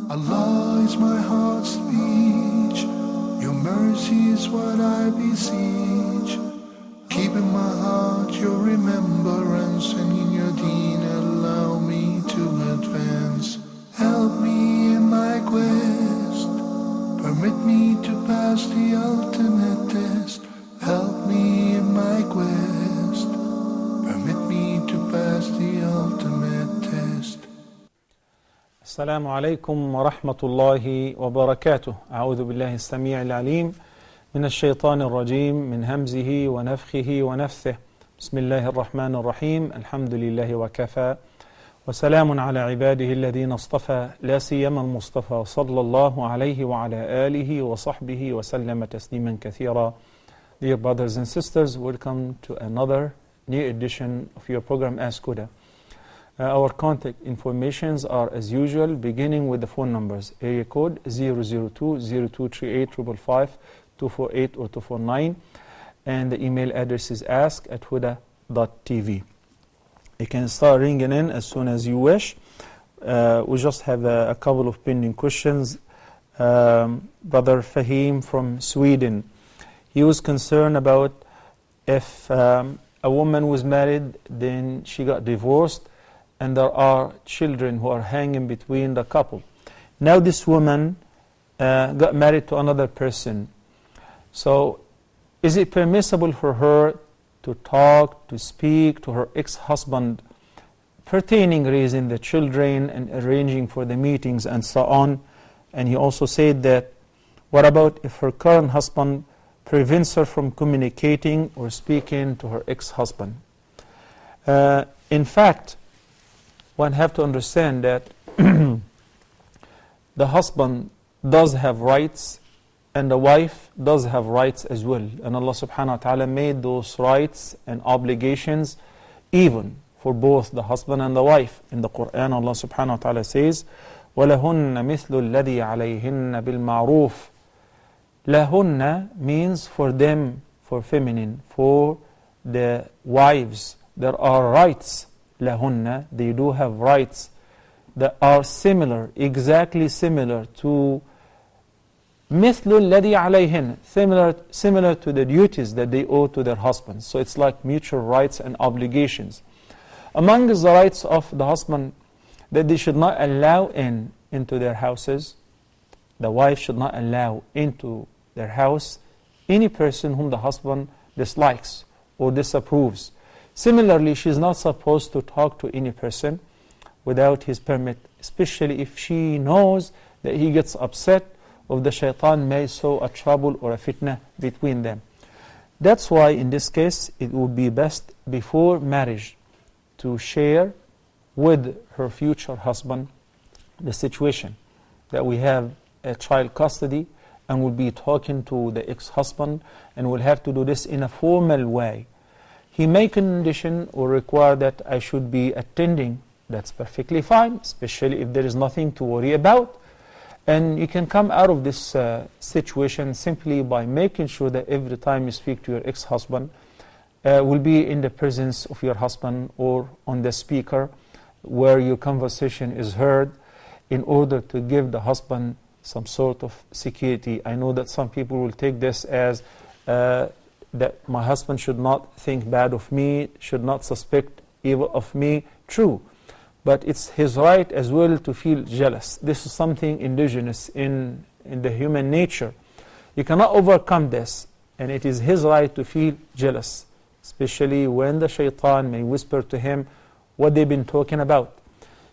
Allah is my heart's speech, your mercy is what I beseech. Keep in my heart your remembrance, and in your deen allow me to advance. Help me in my quest, permit me to pass the ultimate test. Help me in my quest, permit me to pass the ultimate test. السلام عليكم ورحمة الله وبركاته. أعوذ بالله السميع العليم من الشيطان الرجيم من همزه ونفخه ونفثه. بسم الله الرحمن الرحيم. الحمد لله وكفى وسلام على عباده الذين اصطفى لا سيما المصطفى صلى الله عليه وعلى آله وصحبه وسلم تسليما كثيرا. Dear brothers and sisters, welcome to another new edition of your program Ask Huda. Our contact informations are as usual, beginning with the phone numbers: area code 002-0238-555, 248 or 249, and the email address is ask@huda.tv. You can start ringing in as soon as you wish. We just have a couple of pending questions. Brother Fahim from Sweden, he was concerned about if a woman was married, then she got divorced, and there are children who are hanging between the couple. Now this woman got married to another person. So is it permissible for her to talk, to speak to her ex-husband pertaining raising the children and arranging for the meetings and so on? And he also said that, what about if her current husband prevents her from communicating or speaking to her ex-husband? In fact, one have to understand that the husband does have rights and the wife does have rights as well. And Allah subhanahu wa ta'ala made those rights and obligations even for both the husband and the wife. In the Quran, Allah subhanahu wa ta'ala says, وَلَهُنَّ مِثْلُ الَّذِي عَلَيْهِنَّ بِالْمَعْرُوفِ. Lahunna means for them, for feminine, for the wives. There are rights. Lahunna, they do have rights that are similar, exactly similar to mithlu alladhi alayhin, similar to the duties that they owe to their husbands. So it's like mutual rights and obligations. Among the rights of the husband, that they should not allow into their houses, the wife should not allow into their house any person whom the husband dislikes or disapproves. Similarly, she is not supposed to talk to any person without his permit, especially if she knows that he gets upset or the shaitan may sow a trouble or a fitna between them. That's why in this case it would be best before marriage to share with her future husband the situation that we have a child custody and will be talking to the ex-husband, and will have to do this in a formal way. He may condition or require that I should be attending. That's perfectly fine, especially if there is nothing to worry about. And you can come out of this situation simply by making sure that every time you speak to your ex-husband, will be in the presence of your husband or on the speaker where your conversation is heard, in order to give the husband some sort of security. I know that some people will take this as that my husband should not think bad of me, should not suspect evil of me. True, but it's his right as well to feel jealous. This is something indigenous in the human nature. You cannot overcome this, and it is his right to feel jealous, especially when the shaitan may whisper to him what they've been talking about.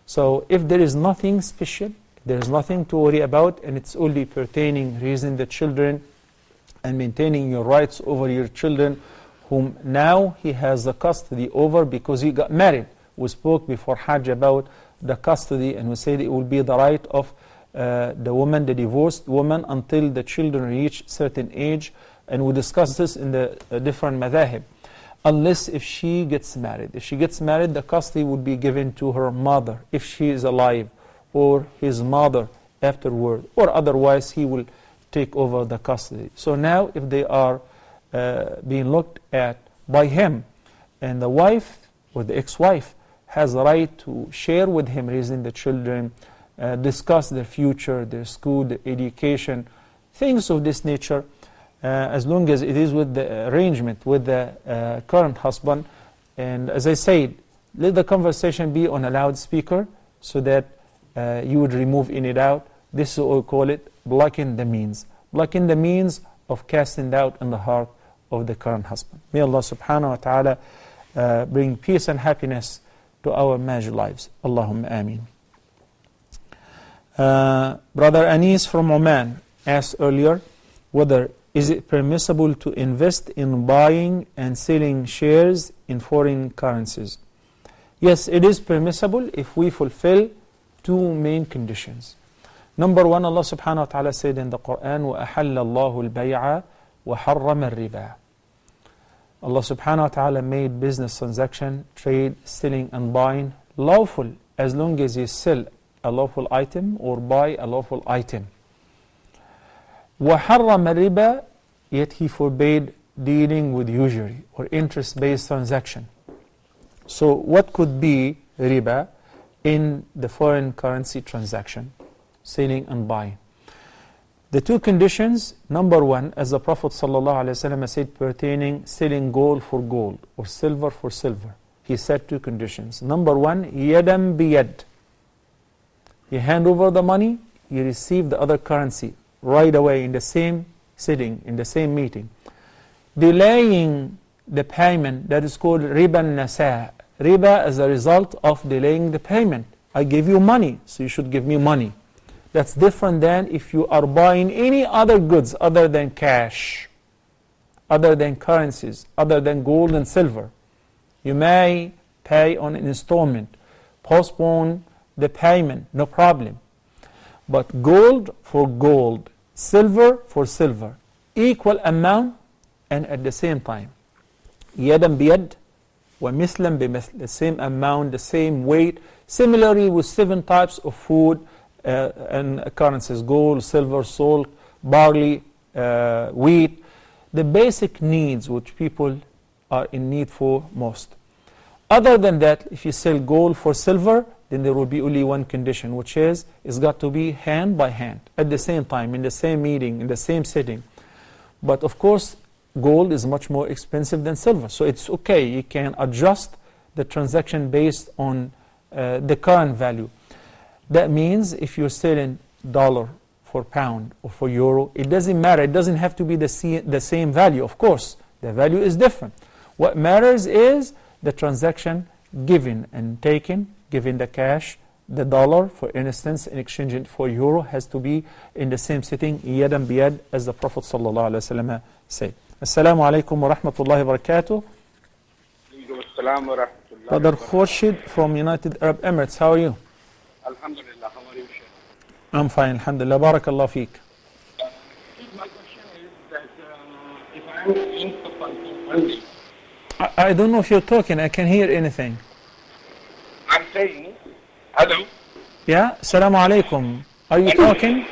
So if there is nothing special, there is nothing to worry about, and it's only pertaining raising the children and maintaining your rights over your children, whom now he has the custody over because he got married. We spoke before Hajj about the custody, and we said it will be the right of the woman, the divorced woman, until the children reach certain age, and we discussed this in the different madhahib. Unless if she gets married. If she gets married, the custody would be given to her mother, if she is alive, or his mother afterward, or otherwise he will take over the custody. So now if they are being looked at by him, and the wife or the ex-wife has the right to share with him raising the children, discuss their future, their school, their education, things of this nature, as long as it is with the arrangement with the current husband. And as I said, let the conversation be on a loudspeaker so that you would remove any doubt. This is what we call it, blocking the means. Blocking the means of casting doubt in the heart of the current husband. May Allah subhanahu wa ta'ala bring peace and happiness to our marriage lives. Allahumma ameen. Brother Anis from Oman asked earlier whether is it permissible to invest in buying and selling shares in foreign currencies. Yes, it is permissible if we fulfill two main conditions. Number one, Allah subhanahu wa ta'ala said in the Quran, وَأَحَلَّ اللَّهُ الْبَيْعَ وَحَرَّمَ الرِّبَى. Allah subhanahu wa ta'ala made business transaction, trade, selling and buying lawful as long as you sell a lawful item or buy a lawful item. وَحَرَّمَ الرِّبَى, yet He forbade dealing with usury or interest-based transaction. So what could be riba in the foreign currency transaction, selling and buying? The two conditions, number one, as the Prophet ﷺ said pertaining selling gold for gold or silver for silver, he said two conditions. Number one, yadam biyad. You hand over the money, you receive the other currency right away in the same sitting, in the same meeting. Delaying the payment, that is called riba nasa. Riba as a result of delaying the payment. I give you money, so you should give me money. That's different than if you are buying any other goods other than cash, other than currencies, other than gold and silver. You may pay on an installment, postpone the payment, no problem. But gold for gold, silver for silver, equal amount and at the same time. Yadan biyad wa mislan bimithl, the same amount, the same weight. Similarly with 7 types of food and currencies, gold, silver, salt, barley, wheat, the basic needs which people are in need for most. Other than that, if you sell gold for silver, then there will be only one condition, which is it's got to be hand by hand at the same time, in the same meeting, in the same sitting. But of course, gold is much more expensive than silver, so it's okay. You can adjust the transaction based on the current value. That means if you're selling dollar for pound or for euro, it doesn't matter. It doesn't have to be the same value. Of course, the value is different. What matters is the transaction given and taken, given the cash, the dollar, for instance, in exchange it for euro, has to be in the same sitting, yadan biyad, as the Prophet ﷺ said. Assalamu alaikum wa rahmatullahi wa barakatuh. Brother Khurshid from United Arab Emirates, how are you? Alhamdulillah, how are you, Sheikh? I'm fine, alhamdulillah, barakallah feek. My question is that if I am in Safar one day, I don't know if you're talking, I can't hear anything. I'm saying, hello? Yeah, assalamu alaikum. Are you talking?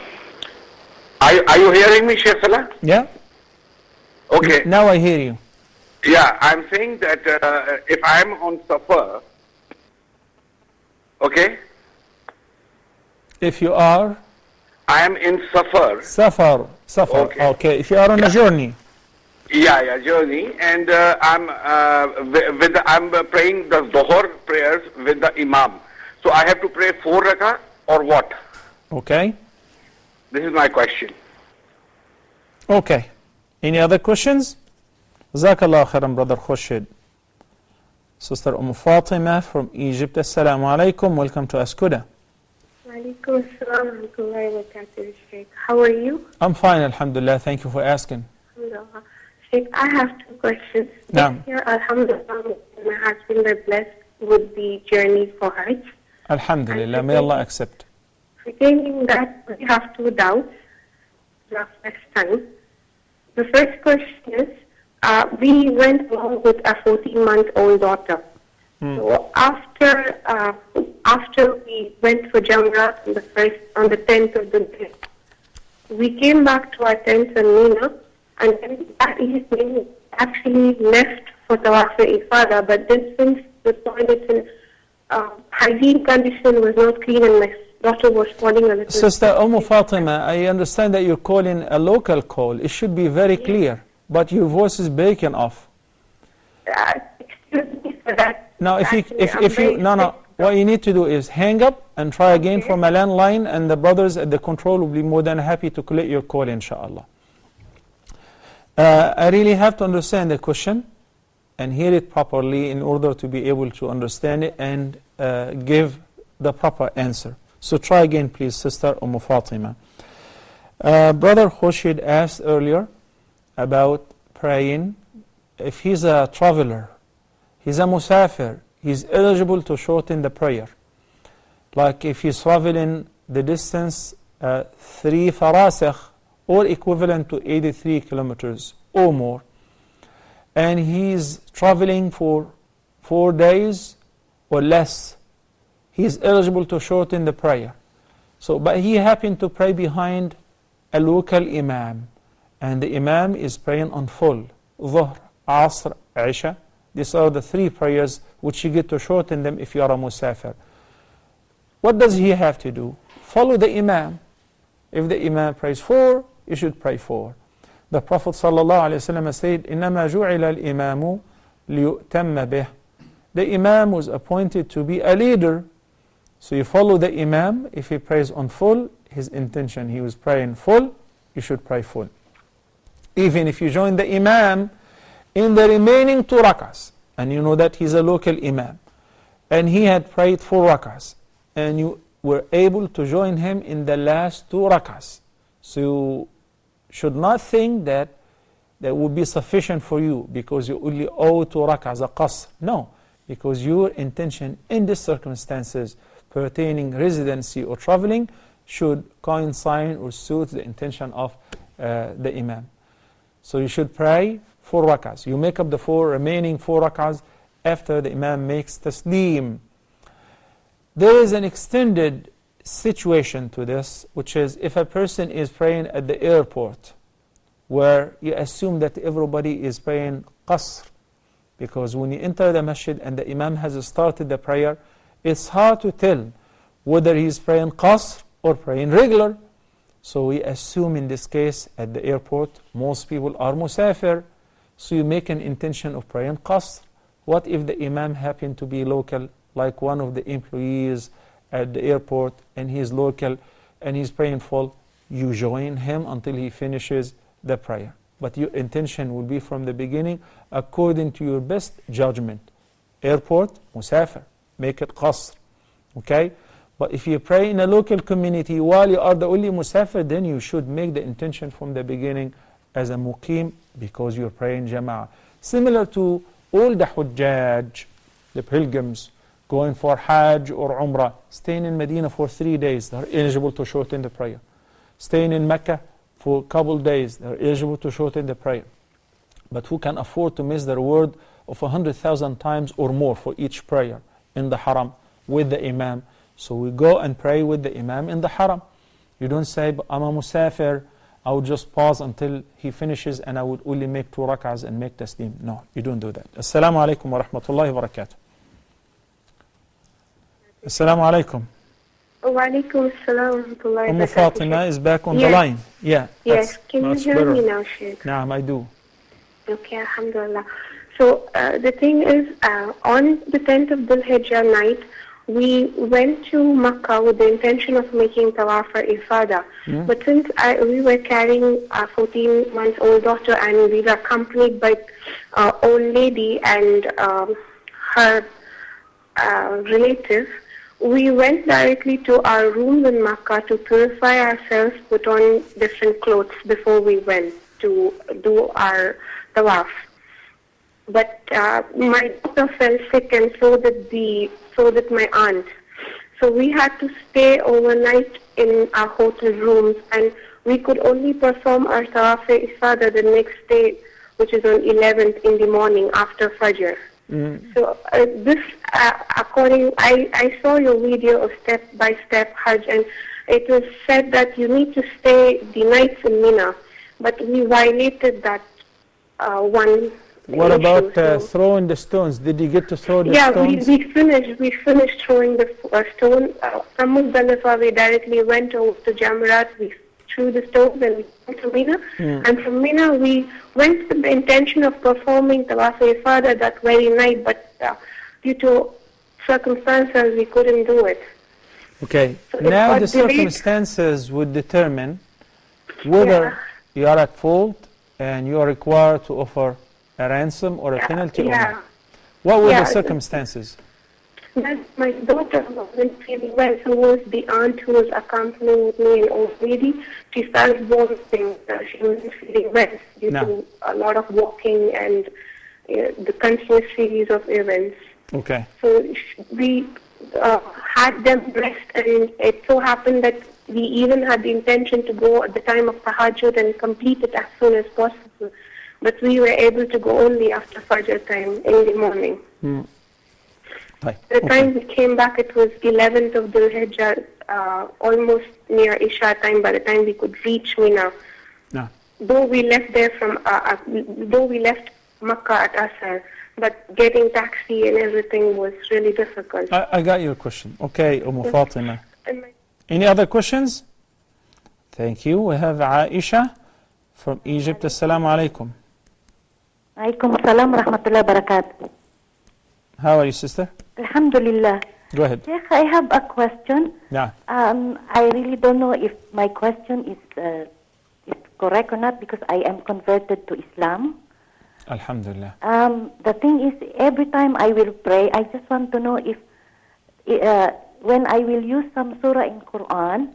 Are you hearing me, Sheikh Salah? Yeah? Okay. Now I hear you. Yeah, I'm saying that if I'm on Safar, okay? If you are? I am in Safar. Safar. Okay. If you are on a journey. Yeah, journey, and I'm praying the Dhuhr prayers with the Imam. So I have to pray 4 rakah or what? Okay. This is my question. Okay. Any other questions? Jazakallah khairan, Brother Khurshid. Sister Fatima from Egypt. Assalamu alaikum. Welcome to Askuda. Walaikum assalam wa rahmatullahi wa barakatuh, Sheikh. How are you? I'm fine, alhamdulillah. Thank you for asking. Alhamdulillah. Sheikh, I have 2 questions. Naam. This year, alhamdulillah, my husband are blessed with the journey for Hajj. Alhamdulillah. May Allah accept. Regarding that, we have 2 doubts. Next time. The first question is, we went along with a 14-month-old daughter. So after we went for Jamrat on the 10th of the day, we came back to our tent in Mina, and then that evening we actually left for Tawaf Ifada, but then since the toilets in hygiene condition was not clean and my daughter was falling a little. Sister Fatima, I understand that you're calling a local call. It should be very clear, but your voice is breaking off. Excuse me for that. Now, Actually, what you need to do is hang up and try again from a landline, and the brothers at the control will be more than happy to collect your call, inshallah. I really have to understand the question and hear it properly in order to be able to understand it and give the proper answer. So try again, please, Sister Fatima. Brother Khoshid asked earlier about praying. If he's a traveler, he's a musafir, he's eligible to shorten the prayer. Like if he's traveling the distance 3 farasikh or equivalent to 83 kilometers or more, and he's traveling for 4 days or less, he's eligible to shorten the prayer. So, but he happened to pray behind a local imam, and the imam is praying on full, Dhuhr, Asr, Isha. These are the 3 prayers which you get to shorten them if you are a musafir. What does he have to do? Follow the imam. If the imam prays 4, you should pray 4. The Prophet ﷺ said, إِنَّمَا جُعِلَ الْإِمَامُ لِيُؤْتَمَّ بِهِ. The imam was appointed to be a leader. So you follow the imam. If he prays on full, his intention, he was praying full, you should pray full. Even if you join the imam in the remaining 2 rakahs, and you know that he's a local imam, and he had prayed 4 rakahs, and you were able to join him in the last 2 rakahs. So you should not think that that would be sufficient for you because you only owe 2 rakahs, a qasr. No, because your intention in these circumstances pertaining residency or traveling should coincide or suit the intention of the imam. So you should pray 4 rakahs. You make up the remaining 4 rakahs after the imam makes taslim. There is an extended situation to this, which is if a person is praying at the airport, where you assume that everybody is praying qasr, because when you enter the masjid and the imam has started the prayer, it's hard to tell whether he's praying qasr or praying regular. So we assume in this case at the airport, most people are musafir, so you make an intention of praying qasr. What if the imam happened to be local, like one of the employees at the airport, and he is local, and he's praying full? You join him until he finishes the prayer. But your intention will be from the beginning according to your best judgment. Airport, musafir, make it qasr. Okay? But if you pray in a local community while you are the only musafir, then you should make the intention from the beginning as a muqim, because you're praying jama'ah. Similar to all the hujjaj, the pilgrims, going for hajj or umrah, staying in Medina for 3 days, they're eligible to shorten the prayer. Staying in Mecca for a couple days, they're eligible to shorten the prayer. But who can afford to miss the reward of 100,000 times or more for each prayer in the haram with the imam? So we go and pray with the imam in the haram. You don't say, I'm a musafir, I would just pause until he finishes and I would only make 2 rak'ahs and make taslim. No, you don't do that. Assalamu alaikum wa rahmatullahi wa barakatuh. Assalamu alaikum. Wa alaikum assalam wa rahmatullahi wa barakatuh. Fatima is back on the line. Yeah. Yes, can you hear me now, Sheikh? Naam, I do. Okay, alhamdulillah. So the thing is, on the 10th of Dhul Hijjah night, we went to Makkah with the intention of making tawaf for Ifada. But since we were carrying a 14-month-old daughter and we were accompanied by an old lady and her relative, we went directly to our room in Makkah to purify ourselves, put on different clothes before we went to do our tawaf. But my daughter fell sick, and so did my aunt. So we had to stay overnight in our hotel rooms, and we could only perform our tawaf ifada the next day, which is on 11th in the morning after Fajr. So I saw your video of step-by-step Hajj, and it was said that you need to stay the nights in Mina, but we violated that one What issue. about So throwing the stones? Did you get to throw the yeah, stones? we finished throwing the stone. From Muzdalifah, we directly went over to Jamarat. We threw the stones and we went to Mina. And from Mina, we went with the intention of performing Tawaf Ifada that very night, but due to circumstances, we couldn't do it. Okay. So it Now got the delayed. circumstances would determine whether you are at fault and you are required to offer a ransom or a penalty or Yeah. not. What were the Yeah. circumstances? My daughter wasn't feeling well, so was the aunt who was accompanying with me, an old lady. She started vomiting. She wasn't feeling well due to a lot of walking and the continuous series of events. Okay. So we had them rest, and it so happened that we even had the intention to go at the time of Tahajjud and complete it as soon as possible. But we were able to go only after Fajr time in the morning. Right. By the time we came back, it was 11th of Dhul Hijjah, almost near Isha time. By the time we could reach Mina, No. though we left Makkah at Asr, but getting taxi and everything was really difficult. I got your question. Okay, Fatima. And my Any other questions? Thank you. We have Aisha from Egypt. Assalamu alaikum. Alaikum salam rahmatullahi barakatuh. How are you, sister? Alhamdulillah. Go ahead. Sheikh, I have a question. Yeah. I really don't know if my question is correct or not because I am converted to Islam. Alhamdulillah. The thing is, every time I will pray, I just want to know if when I will use some surah in Quran,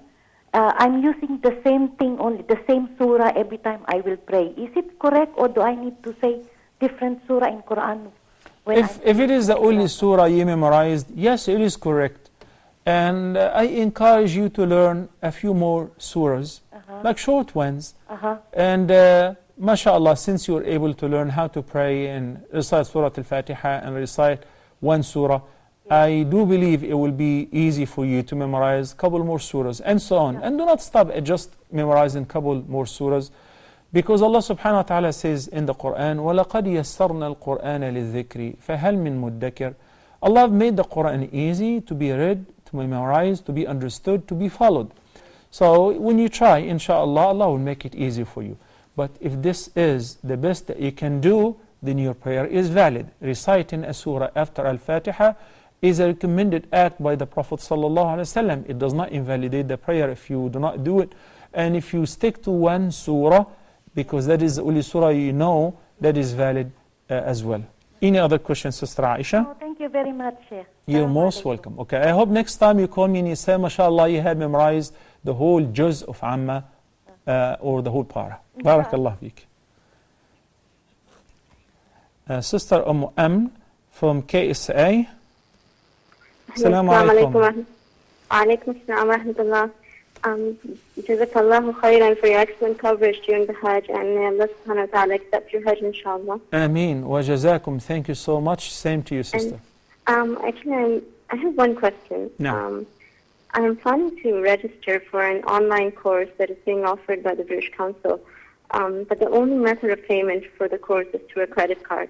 I'm using the same thing, only the same surah every time I will pray. Is it correct, or do I need to say different surah in Quran? If it is the only surah you memorized, yes, it is correct. And I encourage you to learn a few more surahs, like short ones. And mashallah, since you're able to learn how to pray and recite Surah Al-Fatiha and recite one surah, I do believe it will be easy for you to memorize a couple more surahs and so on. And do not stop at just memorizing a couple more surahs, because Allah subhanahu wa ta'ala says in the Quran, وَلَقَدْ يَسَّرْنَا الْقُرْآنَ لِلذِّكْرِ فَهَلْ مِن مُدَّكِرٍ. Allah made the Quran easy to be read, to be memorized, to be understood, to be followed. So when you try, inshallah, Allah will make it easy for you. But if this is the best that you can do, then your prayer is valid. Reciting a surah after Al-Fatiha is a recommended act by the Prophet ﷺ. It does not invalidate the prayer if you do not do it. And if you stick to one surah, because that is the only surah you know, that is valid as well. Any other questions, Sister Aisha? Oh, thank you very much, Sheikh. You're most welcome. Okay, I hope next time you call me and you say, mashallah, you had memorized the whole juz of Amma or the whole para. Barakallah feek. Sister Amn from KSA. Assalamu alaikum. Alaikum assalam wa rahmatullah. Jazakallahu khairan for your excellent coverage during the Hajj, and may Allah subhanahu wa ta'ala accept your Hajj, inshallah. Ameen. Wa jazakum. Thank you so much. Same to you, sister. Actually, I have one question. No. I'm planning to register for an online course that is being offered by the British Council, but the only method of payment for the course is through a credit card.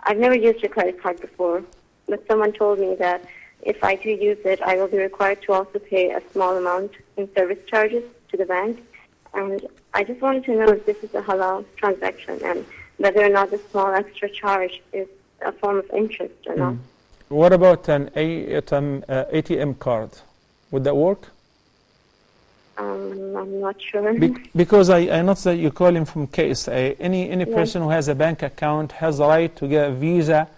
I've never used a credit card before, but someone told me that if I do use it, I will be required to also pay a small amount in service charges to the bank. And I just wanted to know if this is a halal transaction and whether or not the small extra charge is a form of interest or not. What about an ATM card? Would that work? I'm not sure. Because I noticed that you're calling from KSA. Any person who has a bank account has the right to get a Visa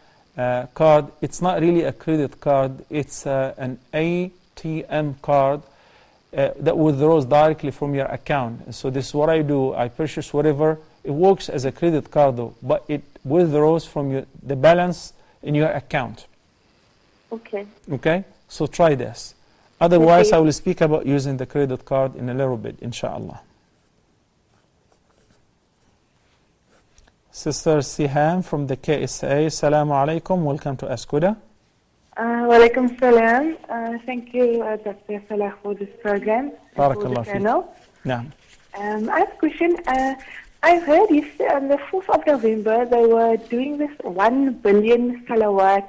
card. It's not really a credit card. It's an ATM card that withdraws directly from your account. So this is what I do. I purchase whatever. It works as a credit card though, but it withdraws from the balance in your account. Okay. Okay? So try this. Otherwise, I will speak about using the credit card in a little bit, inshallah. Sister Siham from the KSA, Assalamu alaikum. Welcome to Ask Huda. Walaikum salam. Thank you, Dr. Salah, for this program. Barakallah feek. I have a question. I heard yesterday on the 4th of November they were doing this 1 billion salawat.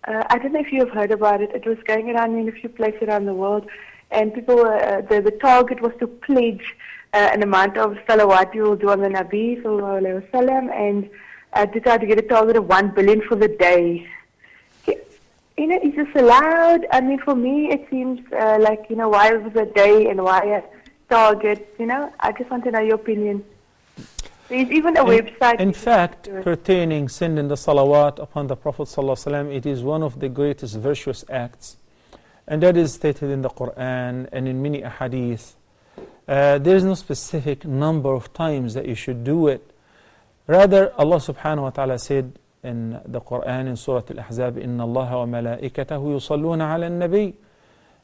I don't know if you have heard about it. It was going around in a few places around the world, and people were, the target was to pledge an amount of salawat you will do on the Nabi sallallahu alaihi wasallam, and to try to get a target of 1 billion for the day. You know, is this allowed? I mean, for me, it seems like, you know, why was a day and why a target? You know, I just want to know your opinion. There's even a website. In fact, pertaining sending the salawat upon the Prophet ﷺ, it is one of the greatest virtuous acts. And that is stated in the Quran and in many ahadith. There is no specific number of times that you should do it. Rather, Allah subhanahu wa ta'ala said in the Quran in Surah Al-Ahzab, إِنَّ اللَّهَ وَمَلَائِكَتَهُ يُصَلُّونَ عَلَى النَّبِيِّ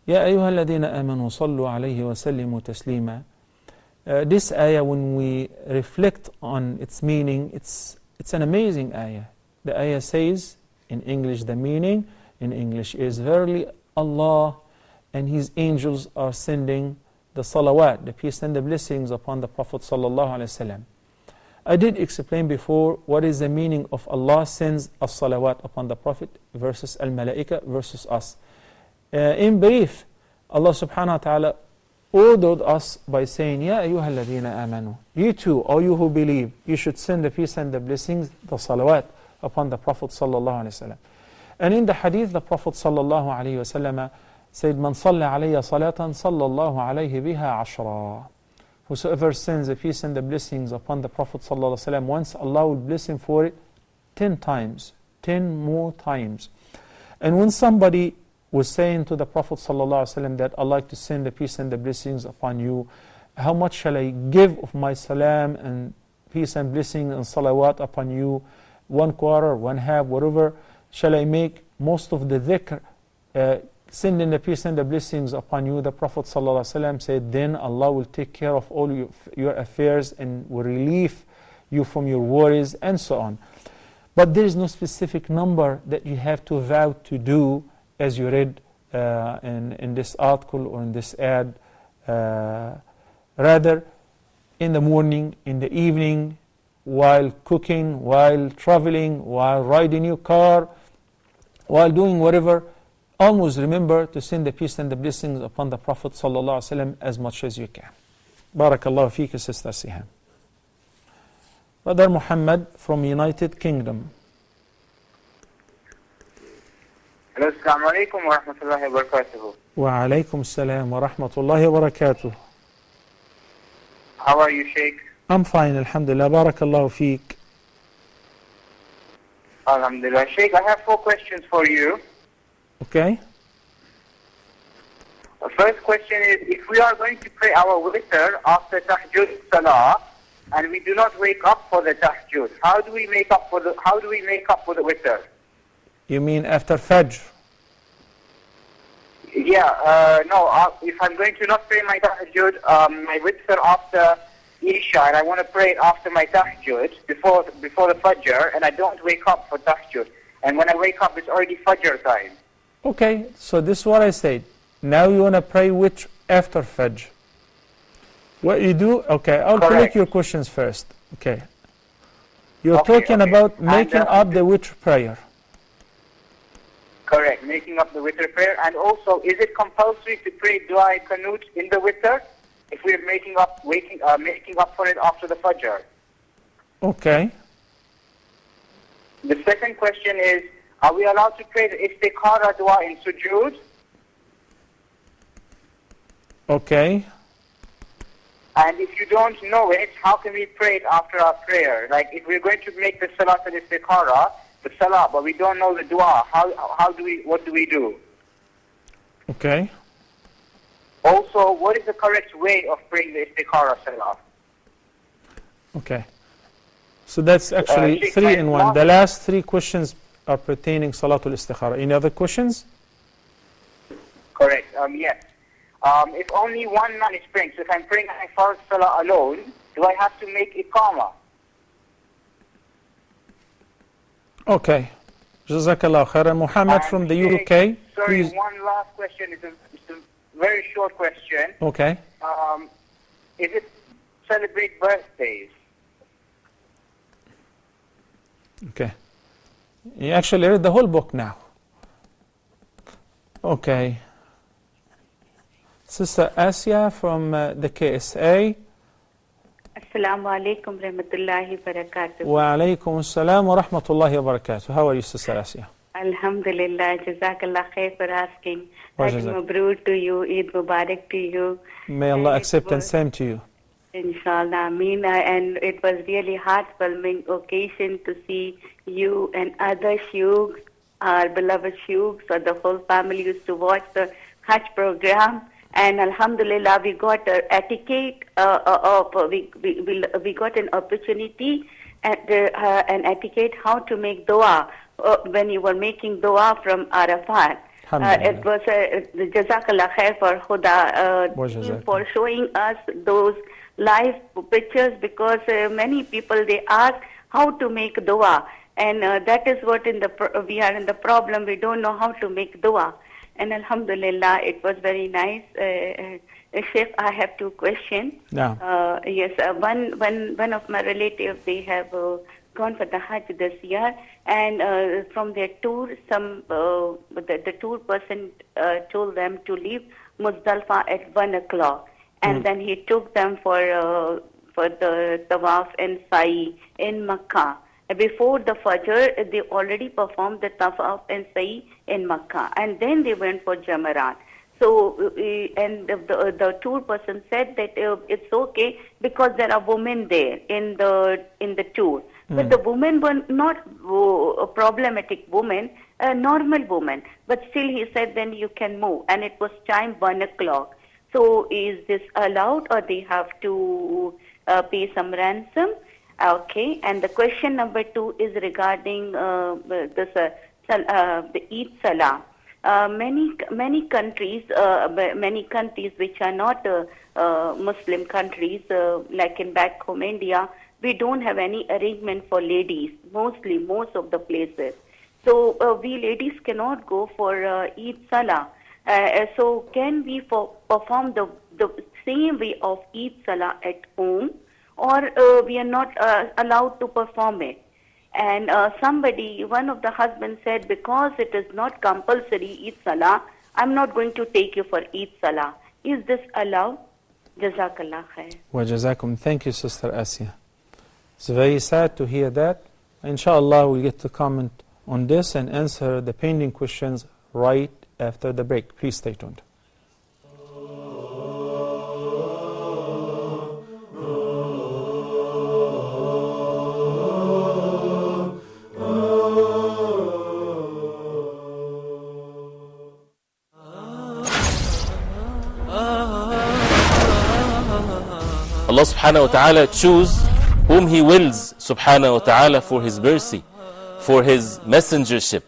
يَا أَيُّهَا الَّذِينَ آمَنُوا صَلُّوا عَلَيْهِ وَسَلِّمُوا تَسْلِيمًا. This ayah, when we reflect on its meaning, it's an amazing ayah. The ayah says, in English, the meaning in English is, verily Allah and His angels are sending the salawat, the peace and the blessings upon the Prophet sallallahu alaihi wasallam. I did explain before what is the meaning of Allah sends a salawat upon the Prophet versus al-malaika versus us. In brief, Allah subhanahu wa ta'ala ordered us by saying, Ya ayyuha alladhina amanu, you too, all you who believe, you should send the peace and the blessings, the salawat, upon the Prophet sallallahu alaihi wasallam. And in the hadith, the Prophet sallallahu alaihi wasallam said, Man salla alayya salatan, sallallahu alayhi biha ashra. Whosoever sends the peace and the blessings upon the Prophet sallallahu alaihi wasallam, once Allah will bless him for it 10 times, 10 more times. And when somebody was saying to the Prophet ﷺ that I'd like to send the peace and the blessings upon you, how much shall I give of my salam and peace and blessing and salawat upon you? 1/4, 1/2, whatever shall I make? Most of the dhikr, sending the peace and the blessings upon you. The Prophet ﷺ said, then Allah will take care of all your affairs and will relieve you from your worries and so on. But there is no specific number that you have to vow to do, as you read in this article or in this ad. Rather, in the morning, in the evening, while cooking, while traveling, while riding your car, while doing whatever, always remember to send the peace and the blessings upon the Prophet ﷺ as much as you can. Barakallahu feek, Sister Siham. Brother Muhammad from United Kingdom. Hello, assalamu alaikum wa rahmatullahi wa barakatuhu. Wa alaikum assalam wa rahmatullahi wa barakatuh. How are you, Sheikh? I'm fine, alhamdulillah. Barakallahu feek. Alhamdulillah. Sheikh, I have 4 questions for you. Okay. The first question is, if we are going to pray our witr after tahajjud salah, and we do not wake up for the tahajjud, how do we make up for the witr? You mean after Fajr? Yeah, no, if I'm going to not pray my tahajjud, my witr after Isha, and I want to pray it after my tahajjud, before the Fajr, and I don't wake up for tahajjud. And when I wake up, it's already Fajr time. Okay, so this is what I said. Now you want to pray witr after Fajr. What you do, okay, I'll collect your questions first. Okay. You're talking about making up the witr prayer. Correct, making up the witr prayer. And also, is it compulsory to pray dua qanut in the witr if we're making up for it after the Fajr? Okay. The second question is, are we allowed to pray the istikhara dua in sujood? Okay. And if you don't know it, how can we pray it after our prayer? Like if we're going to make the salat al-istikhara, the salah, but we don't know the dua, what do we do? Okay. Also, what is the correct way of praying the istikhara salah? Okay. So that's actually 3 in 1. The last 3 questions are pertaining Salatul Istikhara. Any other questions? Correct. Yes. If only one man is praying, so if I'm praying my first salah alone, do I have to make iqamah? Okay. Jazakallah khairan. Muhammad from the UK. Sorry, please. one last question. It's a very short question. Okay. Is it celebrate birthdays? Okay. You actually read the whole book now. Okay. Sister Asia from the KSA. Assalamu alaikum rahmatullahi barakatuh. Wa alaykum assalam wa rahmatullahi wa barakatuh. How are you, Sister Asia? Alhamdulillah, jazakallah khair for asking. Wa Hajj Mabrur to you, Eid Mubarak to you. May Allah accept and same to you. Inshallah, Ameen. And it was really heartwarming occasion to see you and other shuyukh, our beloved shuyukh, so the whole family used to watch the Hajj program. And Alhamdulillah, we got etiquette. We got an opportunity at an etiquette how to make dua when you were making dua from Arafat. It was the Jazakallah khair for Huda for showing us those live pictures, because many people they ask how to make dua, and that is what we are in the problem. We don't know how to make dua. And Alhamdulillah, it was very nice. Sheikh, I have two questions. Yeah. Yes, one of my relatives, they have gone for the Hajj this year, and from their tour, the tour person told them to leave Muzdalfa at 1 o'clock, and then he took them for the Tawaf and Sa'i in Makkah. Before the Fajr, they already performed the Tawaf and Sa'i in Makkah, and then they went for Jamarat. So, and the tour person said that it's okay because there are women there in the tour. But the women were not a problematic woman, a normal woman. But still, he said then you can move, and it was time 1 o'clock. So, is this allowed, or they have to pay some ransom? Okay, and the question number 2 is regarding the Eid Salah. Many countries which are not Muslim countries, like in back home India, we don't have any arrangement for ladies. Most of the places. So we ladies cannot go for Eid Salah. So can we perform the same way of Eid Salah at home? Or we are not allowed to perform it. And one of the husbands said, because it is not compulsory Eid Salah, I'm not going to take you for Eid Salah. Is this allowed? Jazakallah khair. Wa jazakum. Thank you, Sister Asia. It's very sad to hear that. Inshallah, we'll get to comment on this and answer the pending questions right after the break. Please stay tuned. Allah subhanahu wa ta'ala choose whom He wills subhanahu wa ta'ala for His mercy, for His messengership,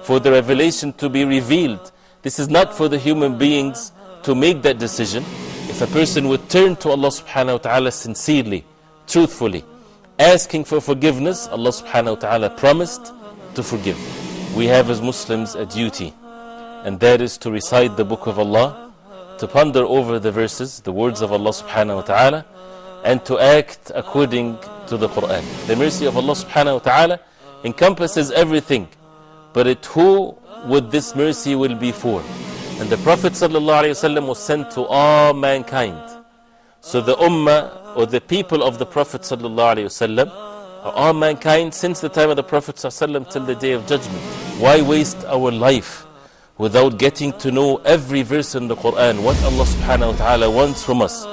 for the revelation to be revealed. This is not for the human beings to make that decision. If a person would turn to Allah subhanahu wa ta'ala sincerely, truthfully, asking for forgiveness, Allah subhanahu wa ta'ala promised to forgive. We have as Muslims a duty, and that is to recite the book of Allah, to ponder over the verses, the words of Allah subhanahu wa ta'ala, and to act according to the Quran. The mercy of Allah subhanahu wa ta'ala encompasses everything, but who would this mercy will be for? And the Prophet sallallahu alayhi wa sallam was sent to all mankind. So the ummah, or the people of the Prophet sallallahu alayhi wa sallam, are all mankind since the time of the Prophet sallallahu alayhi wa sallam till the day of judgment. Why waste our life without getting to know every verse in the Quran, what Allah subhanahu wa ta'ala wants from us?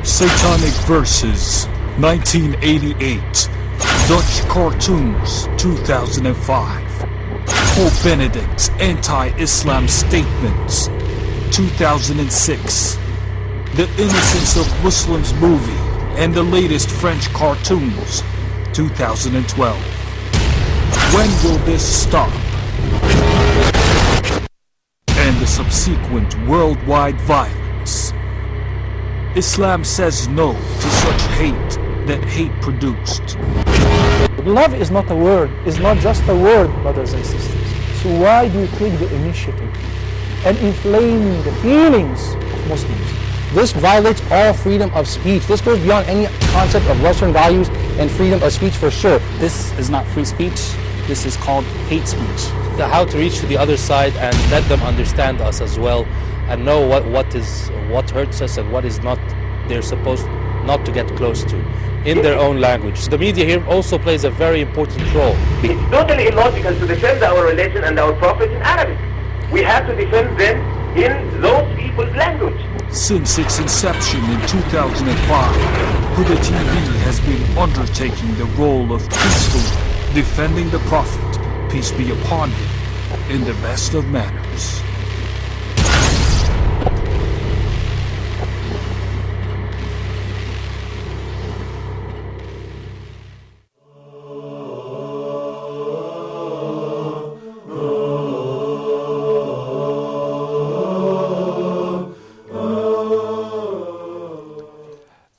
Satanic Verses 1988, Dutch Cartoons 2005, Pope Benedict's Anti-Islam Statements 2006, The Innocence of Muslims movie and the latest French cartoons 2012. When will this stop? And the subsequent worldwide violence. Islam says no to such hate that hate produced. Love is not a word, is not just a word, brothers and sisters. So why do you take the initiative and inflame the feelings of Muslims? This violates all freedom of speech. This goes beyond any concept of Western values and freedom of speech for sure. This is not free speech. This is called hate speech. How to reach to the other side and let them understand us as well and know what hurts us and what is not they're supposed not to get close to in their own language. The media here also plays a very important role. It's totally illogical to defend our religion and our prophets in Arabic. We have to defend them in those people's language. Since its inception in 2005, Huda TV has been undertaking the role of peacefully defending the Prophet, peace be upon him, in the best of manners.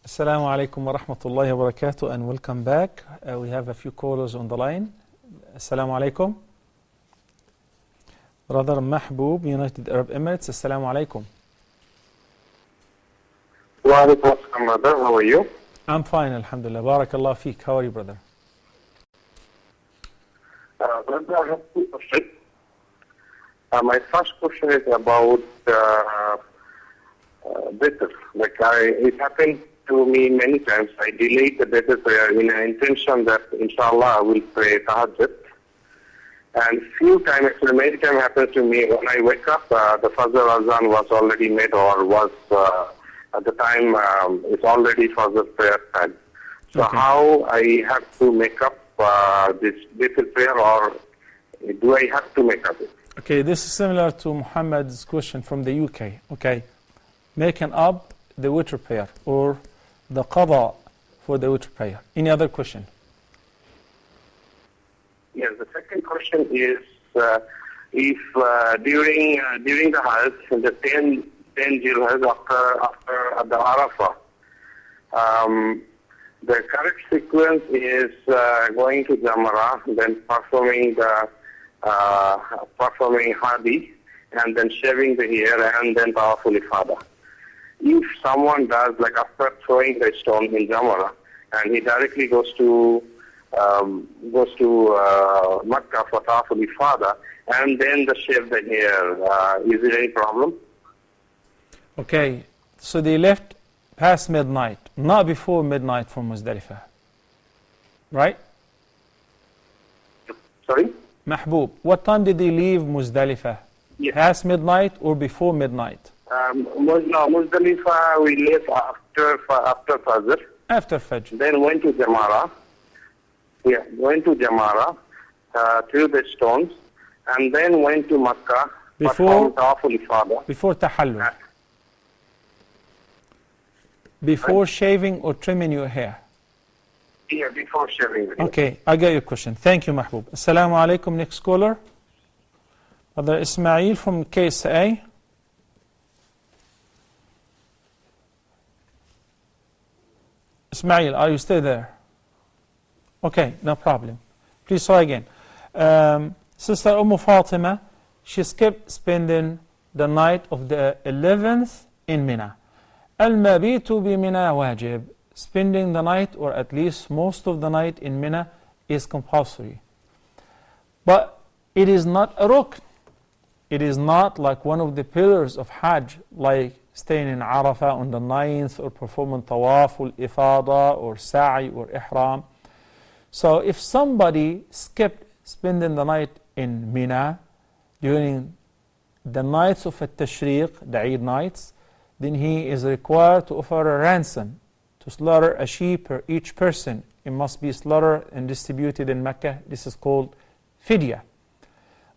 Assalamu alaikum wa rahmatullahi wa barakatuh, and welcome back. We have a few callers on the line. Assalamu alaikum. Brother Mahbub, United Arab Emirates. Assalamu alaikum. Wa alaikum assalam, brother. How are you? I'm fine, alhamdulillah. Barakallah feek. How are you, brother? Brother, I have two questions. My first question is about better. It happened to me many times. I delayed the better prayer in an intention that inshallah I will pray tahajjud. And few times, actually many times happens to me when I wake up, the Fajr Azan was already made or was at the time it's already Fajr prayer time. So how I have to make up this better prayer, or do I have to make up it? Okay, this is similar to Muhammad's question from the UK. Okay, making up the witr prayer or the qada for the witr prayer. Any other question? Yes, the second question is if during the Hajj, the 10 Dhul-Hijjah after the Arafah, the correct sequence is going to Jamara, then performing Hadi, and then shaving the hair, and then Tawaful Ifadah. If someone does, like after throwing the stone in Jamara, and he directly goes to Makkah for Tawaful Ifadah, and then the shave the hair, is there any problem? Okay, so they left past midnight, not before midnight from Muzdalifah, right? Sorry? Mahbub, what time did they leave Muzdalifah? Yes. Past midnight or before midnight? Muzdalifah we left after Fajr. After Fajr. Then went to Jamara. Yeah, went to Jamara, threw the stones, and then went to Makkah. Before Tawaful Ifadah. Before Tahallul. Before shaving or trimming your hair. Yeah, before shaving. Okay, I got your question. Thank you, Mahbub. Assalamu alaikum. Next caller. Brother Ismail from KSA. Ismail, are you still there? Okay, no problem. Please try again. Sister Fatima, she skipped spending the night of the 11th in Mina. Al-mabitu bi Mina wajib. Spending the night, or at least most of the night in Mina, is compulsory. But it is not a rukn. It is not like one of the pillars of Hajj, like staying in Arafah on the 9th, or performing Tawaf al-Ifada, or Sa'i, or Ihram. So if somebody skipped spending the night in Mina during the nights of At-Tashriq, the Eid nights, then he is required to offer a ransom, to slaughter a sheep per each person. It must be slaughtered and distributed in Mecca. This is called fidya.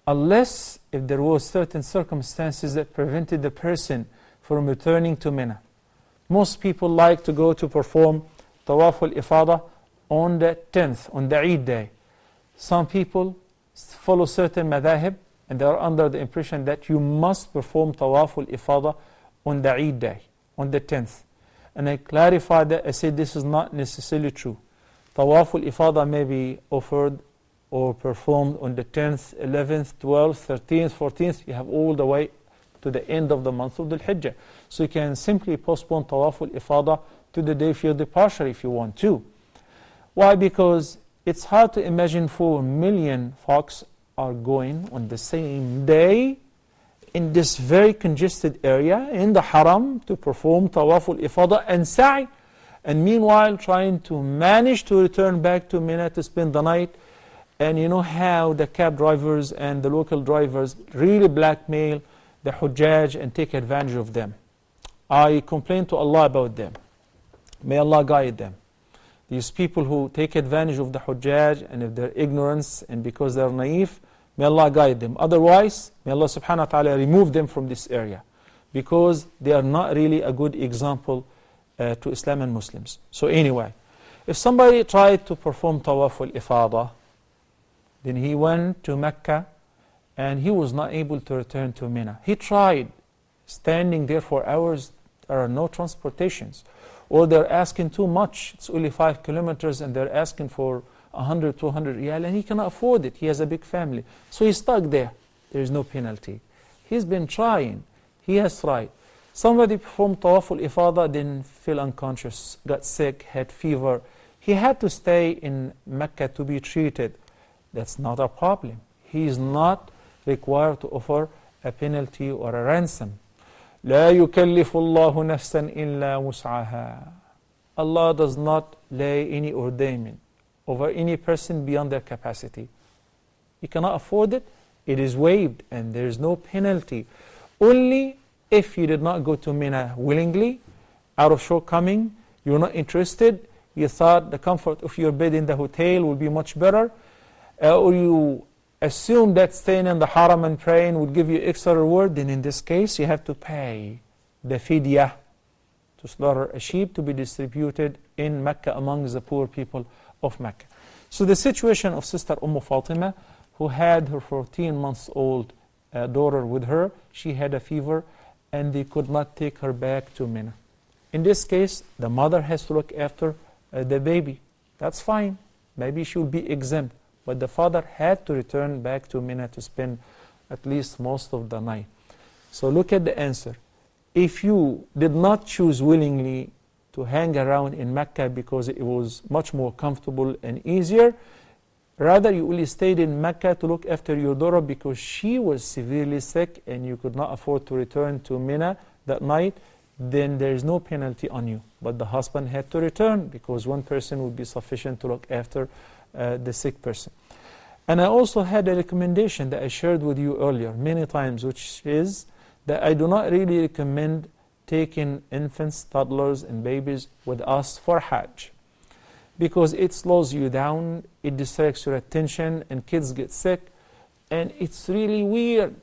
Unless if there was certain circumstances that prevented the person from returning to Mina. Most people like to go to perform Tawaf al-Ifada on the 10th, on the Eid day. Some people follow certain madhahib, and they are under the impression that you must perform Tawaf al-Ifada on the Eid day, on the 10th. And I clarified that. I said this is not necessarily true. Tawaf al-Ifada may be offered or performed on the 10th, 11th, 12th, 13th, 14th. You have all the way to the end of the month of the Hijjah. So you can simply postpone Tawaf al-Ifada to the day of your departure if you want to. Why? Because it's hard to imagine 4 million folks are going on the same day in this very congested area in the Haram to perform Tawaf al-Ifada and Sa'i, and meanwhile trying to manage to return back to Mina to spend the night. And you know how the cab drivers and the local drivers really blackmail the Hujjaj and take advantage of them. I complain to Allah about them. May Allah guide them. These people who take advantage of the Hujjaj and of their ignorance and because they are naive, may Allah guide them. Otherwise, may Allah subhanahu wa ta'ala remove them from this area, because they are not really a good example to Islam and Muslims. So anyway, if somebody tried to perform Tawaf al-Ifada, then he went to Mecca and he was not able to return to Mina. He tried, standing there for hours. There are no transportations, or they're asking too much. It's only 5 kilometers and they're asking for 100, 200 riyal, and he cannot afford it. He has a big family. So he's stuck there. There is no penalty. He's been trying. He has tried. Somebody performed Tawaf al-Ifada, then fell unconscious, got sick, had fever. He had to stay in Mecca to be treated. That's not a problem. He is not required to offer a penalty or a ransom. لا يكلف الله نفسا إلا وسعها. Allah does not lay any ordainment over any person beyond their capacity. You cannot afford it, it is waived and there is no penalty. Only if you did not go to Mina willingly, out of shortcoming, you're not interested, you thought the comfort of your bed in the hotel will be much better, or you assume that staying in the Haram and praying would give you extra reward, then in this case you have to pay the fidyah, to slaughter a sheep to be distributed in Mecca among the poor people of Mecca. So the situation of Sister Fatima, who had her 14-month-old daughter with her, she had a fever and they could not take her back to Mina. In this case, the mother has to look after the baby. That's fine. Maybe she will be exempt. But the father had to return back to Mina to spend at least most of the night. So look at the answer. If you did not choose willingly to hang around in Mecca because it was much more comfortable and easier, rather you only stayed in Mecca to look after your daughter because she was severely sick and you could not afford to return to Mina that night, then there is no penalty on you. But the husband had to return because one person would be sufficient to look after the sick person. And I also had a recommendation that I shared with you earlier many times, which is that I do not really recommend taking infants, toddlers and babies with us for Hajj, because it slows you down, it distracts your attention, and kids get sick. And it's really weird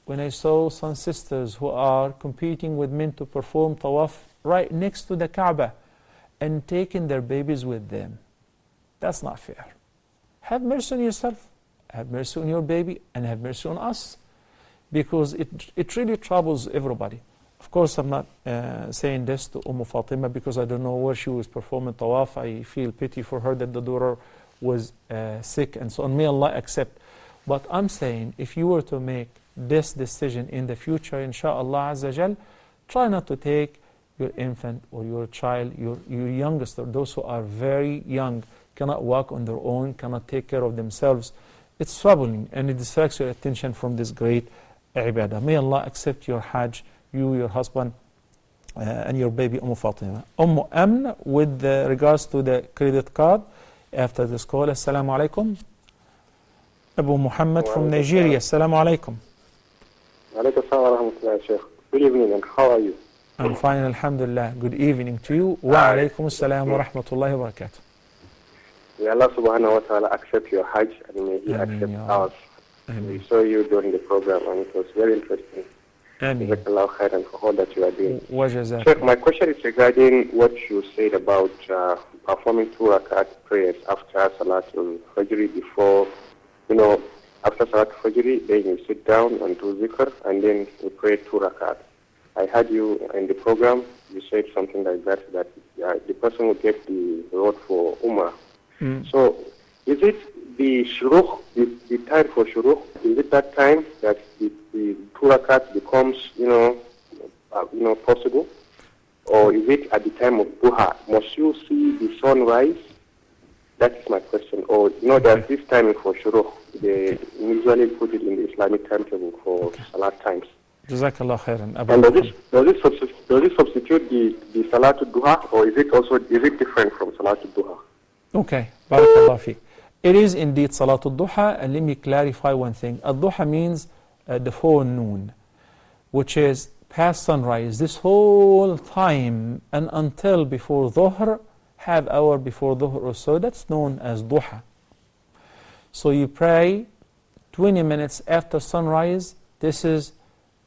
when I saw some sisters who are competing with men to perform tawaf right next to the Kaaba and taking their babies with them. That's not fair. Have mercy on yourself, have mercy on your baby, and have mercy on us, because it really troubles everybody. Of course, I'm not saying this to Fatima because I don't know where she was performing tawaf. I feel pity for her that the daughter was sick and so on. May Allah accept. But I'm saying, if you were to make this decision in the future, inshaAllah Azza Jal, try not to take your infant or your child, your youngest, or those who are very young, cannot walk on their own, cannot take care of themselves. It's troubling and it distracts your attention from this great ibadah. May Allah accept your Hajj, you, your husband, and your baby Fatima. Amn, with regards to the credit card, after this call, Assalamu alaikum. Abu Muhammad from Nigeria, Assalamu alaikum. Alaikum assalam wa rahmatullahi, Sheikh. Good evening, and how are you? I'm fine, alhamdulillah. Good evening to you. Wa alaikum assalam wa rahmatullahi wa barakatuh. May Allah subhanahu wa ta'ala accept your Hajj and may He accept ours. We saw you during the program and it was very interesting. Jazakallahu khairan for all that you are doing. Sheikh, my question is regarding what you said about performing 2 rakat prayers after Salatul Fajr before, after Salatul Fajr, then you sit down and do zikr and then you pray 2 rakat. I heard you in the program you said something like that, that the person will get the road for Umrah. So is it the shuruh, the time for shuruh, is it that time that the 2 rakat becomes, possible? Or is it at the time of duha? Must you see the sunrise? That is my question. Or, there's this timing for shuruh. They usually put it in the Islamic timetable for salat times. Jazakallah khairan. And does it substitute the Salatul Duha, or is it different from Salatul Duha? Okay, barakallah fiqh. It is indeed Salatul Duha, and let me clarify one thing. Al-Duha means the forenoon, which is past sunrise. This whole time and until before Dhuhr, half hour before Dhuhr or so, that's known as Duha. So you pray 20 minutes after sunrise. This is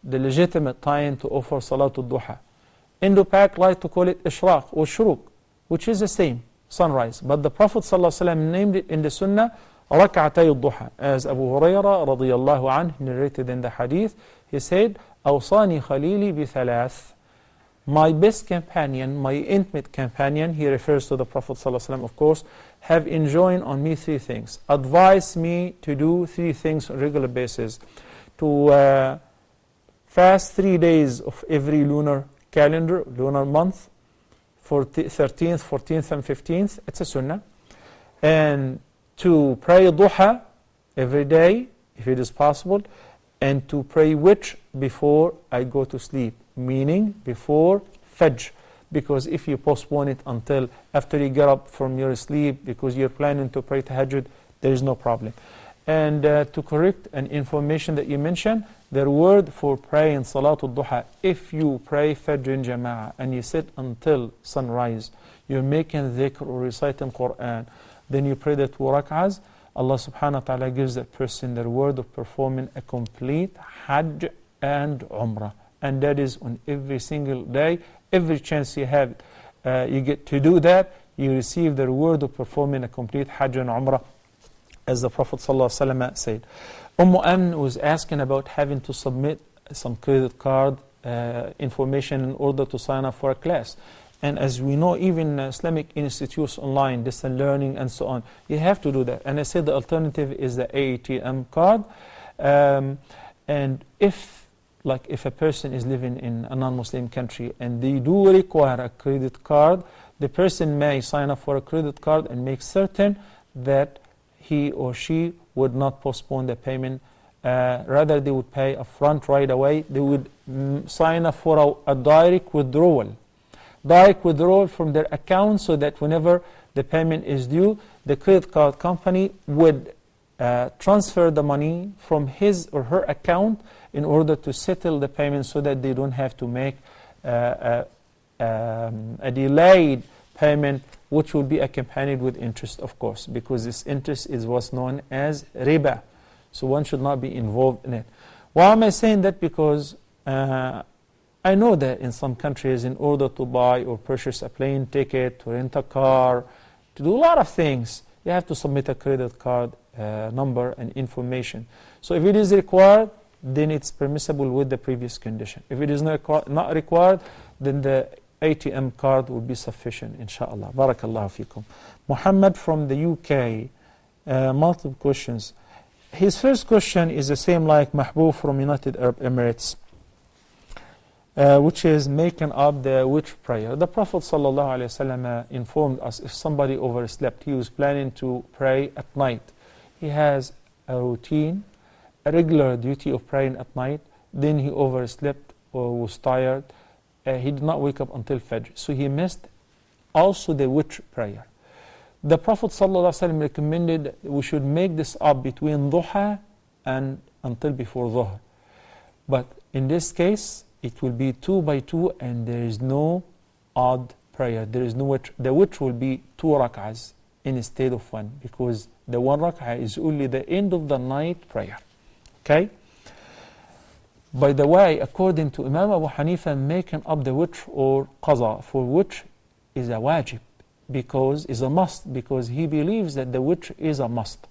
the legitimate time to offer Salatul Duha. Indo-Pak like to call it Ishraq or Shuruq, which is the same, sunrise. But the Prophet ﷺ named it in the Sunnah Rak'atay al-Duha. As Abu Hurairah radiyallahu anhu narrated in the hadith, he said, Awsani Khalili bi-thalath. My best companion, my intimate companion, he refers to the Prophet ﷺ, of course, have enjoined on me 3 things. Advise me to do 3 things on a regular basis. To fast 3 days of every lunar calendar, lunar month, for 13th, 14th, and 15th. It's a sunnah. And to pray duha every day, if it is possible, and to pray witr before I go to sleep, meaning before Fajr. Because if you postpone it until after you get up from your sleep, because you're planning to pray tahajjud, there is no problem. And to correct an information that you mentioned, the word for praying Salatul Duha, if you pray Fajr in Jama'ah and you sit until sunrise, you're making dhikr or reciting Quran, then you pray the 2 rak'ahs, Allah subhanahu wa ta'ala gives that person the reward of performing a complete Hajj and Umrah. And that is on every single day, every chance you have, you get to do that, you receive the reward of performing a complete Hajj and Umrah, as the Prophet ﷺ said. Amn was asking about having to submit some credit card information in order to sign up for a class. And as we know, even Islamic institutes online, distance learning and so on, you have to do that. And I said the alternative is the ATM card. And if a person is living in a non-Muslim country and they do require a credit card, the person may sign up for a credit card and make certain that he or she would not postpone the payment. Rather, they would pay upfront right away. They would sign up for a direct withdrawal. Direct withdrawal from their account, so that whenever the payment is due, the credit card company would transfer the money from his or her account in order to settle the payment, so that they don't have to make a delayed payment, which will be accompanied with interest, of course, because this interest is what's known as riba. So one should not be involved in it. Why am I saying that? Because I know that in some countries, in order to buy or purchase a plane ticket, to rent a car, to do a lot of things, you have to submit a credit card number and information. So if it is required, then it's permissible with the previous condition. If it is not required, then the ATM card will be sufficient, inshallah. Barakallahu fikum. Muhammad from the UK, multiple questions. His first question is the same like Mahbub from United Arab Emirates, which is making up the witr prayer. The Prophet ﷺ informed us if somebody overslept, he was planning to pray at night. He has a routine, a regular duty of praying at night, then he overslept or was tired. He did not wake up until Fajr. So he missed also the witr prayer. The Prophet ﷺ recommended we should make this up between Duha and until before Dhuhr. But in this case, it will be 2 by 2 and there is no odd prayer. There is no witr. The witr will be 2 rak'ahs instead of 1, because the 1 rak'ah is only the end of the night prayer. Okay? By the way, according to Imam Abu Hanifa, making up the witr or qaza for witr is a wajib, because is a must, because he believes that the witr is a must.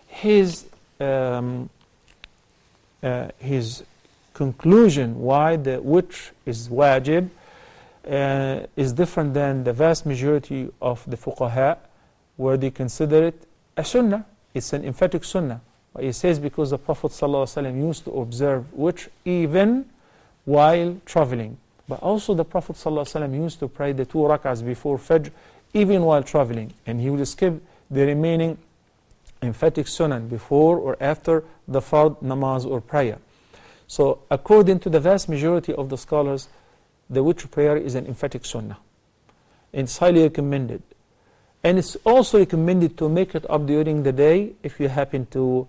His conclusion why the witr is wajib is different than the vast majority of the fuqaha, where they consider it a sunnah. It's an emphatic sunnah. But he says because the Prophet ﷺ used to observe which even while traveling. But also the Prophet ﷺ used to pray the 2 rak'ahs before Fajr even while traveling. And he would skip the remaining emphatic sunnah before or after the fard namaz or prayer. So according to the vast majority of the scholars, the witr prayer is an emphatic sunnah. It's highly recommended. And it's also recommended to make it up during the day if you happen to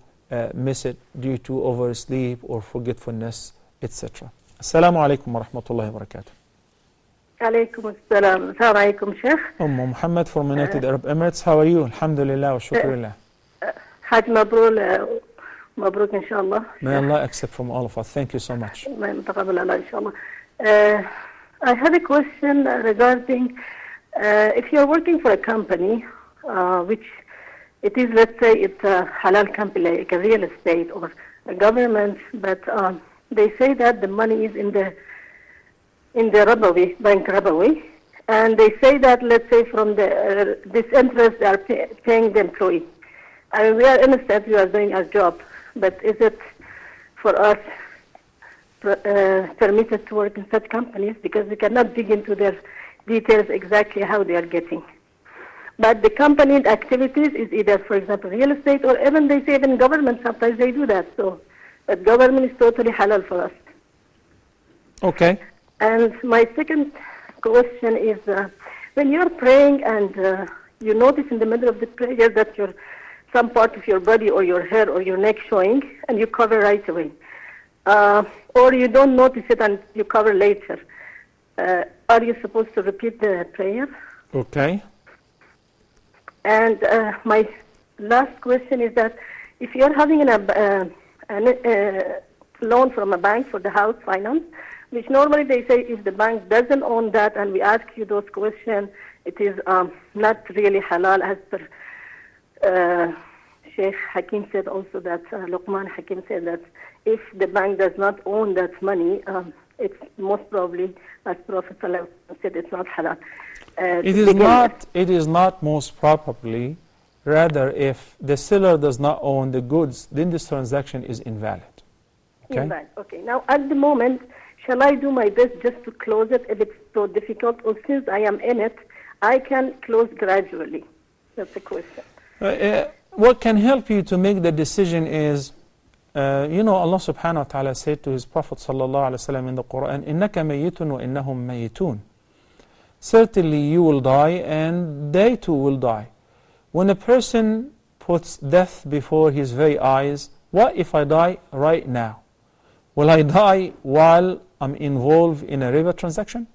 miss it due to oversleep or forgetfulness, etc. Assalamu alaikum wa rahmatullahi wa barakatuh. Alaikum assalam. Assalamu alaikum, Sheikh. Muhammad from United Arab Emirates. How are you? Alhamdulillah wa shukrullah. Hajj Mabruk, inshallah. May Allah accept from all of us. Thank you so much. I have a question regarding if you're working for a company, which it is, let's say, it's a halal company, like a real estate or a government, but they say that the money is in the Rabawi, Bank Rabawi, and they say that, let's say, from this interest they are paying the employee. I mean, we are in a state we are doing our job, but is it for us permitted to work in such companies? Because we cannot dig into their details exactly how they are getting. But the company activities is either, for example, real estate, or even they say even government, sometimes they do that. So, but government is totally halal for us. Okay. And my second question is, when you're praying and you notice in the middle of the prayer that some part of your body or your hair or your neck showing, and you cover right away, or you don't notice it and you cover later, are you supposed to repeat the prayer? Okay. And my last question is that if you're having a loan from a bank for the house finance, which normally they say if the bank doesn't own that and we ask you those questions, it is not really halal, as per Sheikh Hakim said also that, Luqman Hakim said that if the bank does not own that money, it's most probably, as Prophet ﷺ said, it's not halal. It is not most probably. Rather, if the seller does not own the goods, then this transaction is invalid. Okay? Invalid. Okay. Now, at the moment, shall I do my best just to close it if it's so difficult, or since I am in it, I can close gradually? That's the question. What can help you to make the decision is, Allah subhanahu wa ta'ala said to His Prophet sallallahu alaihi wasallam in the Quran, إِنَّكَ مَيِّتٌ وَإِنَّهُمْ مَيِّتُونَ. Certainly you will die and they too will die. When a person puts death before his very eyes, what if I die right now? Will I die while I'm involved in a riba transaction?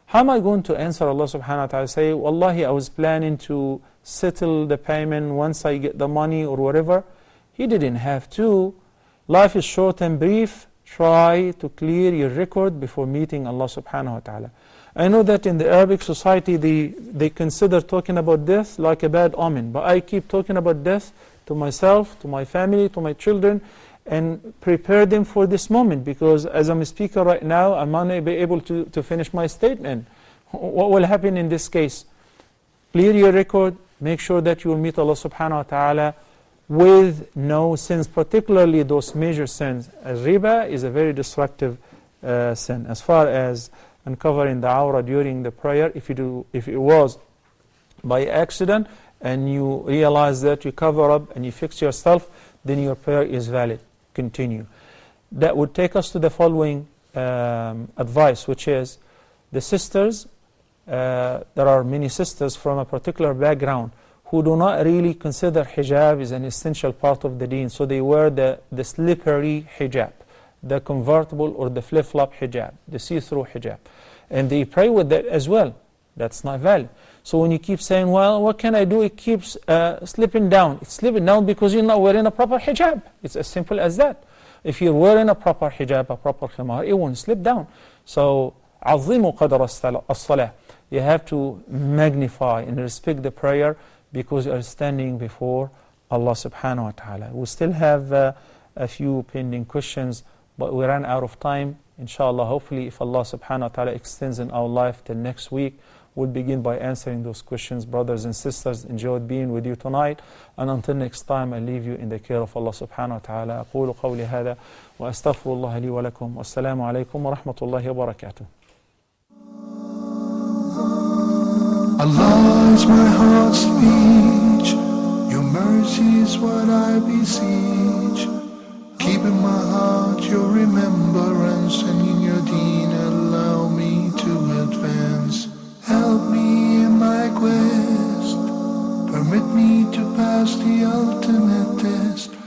How am I going to answer Allah subhanahu wa ta'ala, say, Wallahi, I was planning to settle the payment once I get the money or whatever? He didn't have to. Life is short and brief. Try to clear your record before meeting Allah subhanahu wa ta'ala. I know that in the Arabic society they consider talking about death like a bad omen, but I keep talking about death to myself, to my family, to my children, and prepare them for this moment, because as I'm a speaker right now, I might not be able to finish my statement. What will happen in this case? Clear your record, make sure that you will meet Allah subhanahu wa ta'ala with no sins, particularly those major sins. As riba is a very destructive sin. As far as uncovering the awrah during the prayer, if it was by accident and you realize that you cover up and you fix yourself, then your prayer is valid. Continue. That would take us to the following advice, which is the sisters, there are many sisters from a particular background who do not really consider hijab as an essential part of the deen, so they wear the slippery hijab, the convertible or the flip-flop hijab, the see-through hijab. And they pray with that as well. That's not valid. So when you keep saying, well, what can I do? It keeps slipping down. It's slipping down because you're not wearing a proper hijab. It's as simple as that. If you're wearing a proper hijab, a proper khimar, it won't slip down. So, عَظِّمُوا قَدْرَ الصَّلَاةِ. You have to magnify and respect the prayer because you are standing before Allah subhanahu wa ta'ala. We still have a few pending questions, but we ran out of time. Inshallah, hopefully, if Allah subhanahu wa ta'ala extends in our life till next week, we'll begin by answering those questions. Brothers and sisters, enjoyed being with you tonight. And until next time, I leave you in the care of Allah subhanahu wa ta'ala. أقول قولي هذا وأستغفر الله لي ولكم والسلام عليكم ورحمة الله وبركاته. Allah is my heart's speech. Your mercy is what I beseech. Keep in my heart your remembrance, and in your deen allow me to advance. Help me in my quest. Permit me to pass the ultimate test.